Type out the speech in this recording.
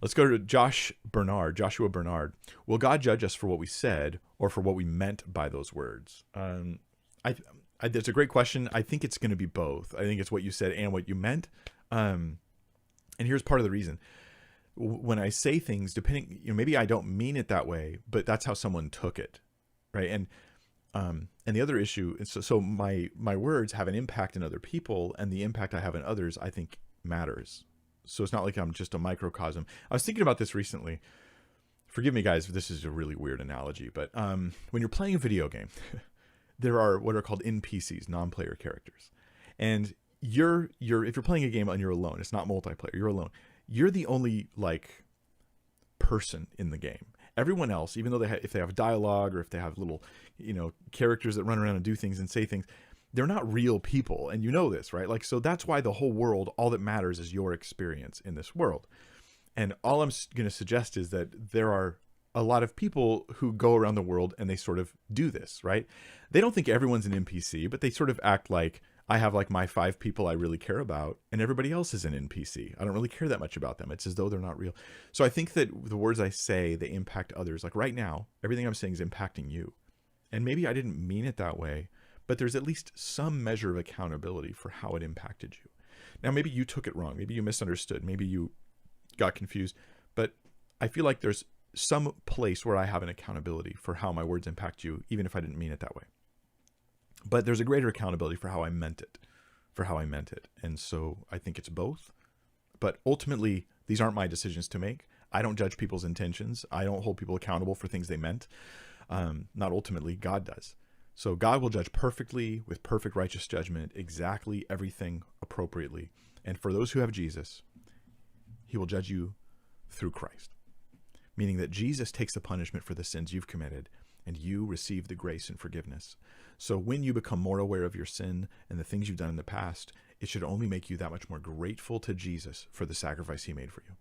Let's go to Joshua Bernard. Will God judge us for what we said or for what we meant by those words? I, that's a great question. I think it's going to be both. I think it's what you said and what you meant. And here's part of the reason. When I say things, depending, maybe I don't mean it that way, but that's how someone took it, right? And the other issue is so my words have an impact in other people, and the impact I have in others, I think, matters. So it's not like I'm just a microcosm. I was thinking about this recently. Forgive me, guys, this is a really weird analogy, but when you're playing a video game, there are what are called NPCs, non-player characters, and if you're playing a game and you're alone, it's not multiplayer. You're alone. You're the only person in the game. Everyone else, even though if they have dialogue or if they have little, characters that run around and do things and say things, they're not real people. And you know this, right? So that's why the whole world, all that matters is your experience in this world. And all I'm going to suggest is that there are a lot of people who go around the world and they sort of do this, right? They don't think everyone's an NPC, but they sort of act like I have my 5 people I really care about, and everybody else is an NPC. I don't really care that much about them. It's as though they're not real. So I think that the words I say, they impact others. Like right now, everything I'm saying is impacting you. And maybe I didn't mean it that way, but there's at least some measure of accountability for how it impacted you. Now, maybe you took it wrong. Maybe you misunderstood. Maybe you got confused. But I feel like there's some place where I have an accountability for how my words impact you, even if I didn't mean it that way. But there's a greater accountability for how I meant it, And so I think it's both. But ultimately, these aren't my decisions to make. I don't judge people's intentions. I don't hold people accountable for things they meant. Not ultimately, God does. So God will judge perfectly with perfect righteous judgment, exactly everything appropriately. And for those who have Jesus, he will judge you through Christ, meaning that Jesus takes the punishment for the sins you've committed and you receive the grace and forgiveness. So when you become more aware of your sin and the things you've done in the past, it should only make you that much more grateful to Jesus for the sacrifice he made for you.